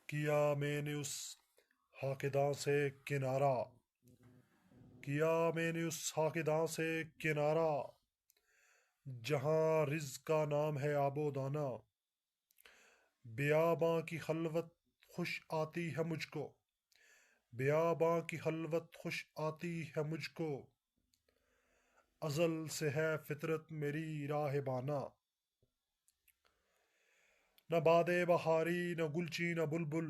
کیا میں نے اس حاقداں سے کنارہ، کیا میں نے اس حاقداں سے کنارہ، جہاں رزق کا نام ہے آب و دانہ۔ بیاباں کی خلوت خوش آتی ہے مجھ کو، بیاباں کی خلوت خوش آتی ہے مجھ کو، ازل سے ہے فطرت میری راہبانہ۔ نہ باد بہاری نہ گلچی نہ بلبل،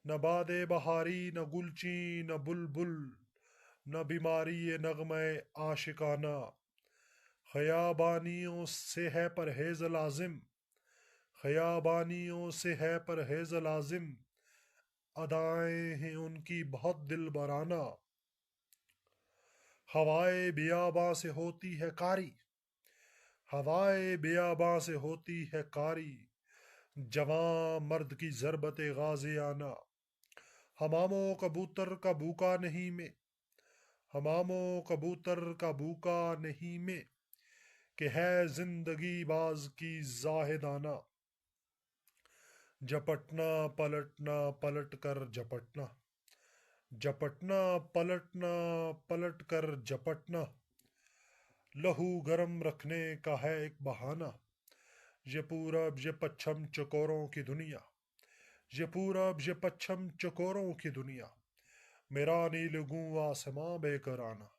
نہ باد بہاری نہ گلچی نہ بلبل، نہ بیماری نغمہ عاشقانہ۔ خیابانیوں سے ہے پرہیز لازم، خیابانیوں سے ہے پرہیز لازم، ادائیں ہیں ان کی بہت دل برانہ۔ ہوائے بیاباں سے ہوتی ہے کاری، ہوائے بیاباں سے ہوتی ہے کاری، جواں مرد کی ضربت غازیانہ۔ حمام و کبوتر کا بھوکا نہیں میں، حمام و کبوتر کا بھوکا نہیں میں، کہ ہے زندگی باز کی زاہدانہ۔ جپٹنا پلٹنا پلٹ کر جپٹنا، جپٹنا پلٹنا پلٹ کر جپٹنا، لہو گرم رکھنے کا ہے ایک بہانہ۔ یہ پورب یہ پچھم چکوروں کی دنیا، یہ پورب یہ پچھم چکوروں کی دنیا، میرا نیل گوں آسماں بے کرانہ،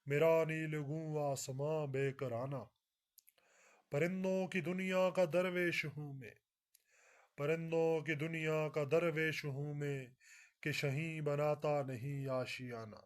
میرا نیل گوں آسماں بے کرانہ۔ پرندوں کی دنیا کا درویش ہوں میں، پرندوں کی دنیا کا درویش ہوں میں، کہ شہیں بناتا نہیں آشیانہ۔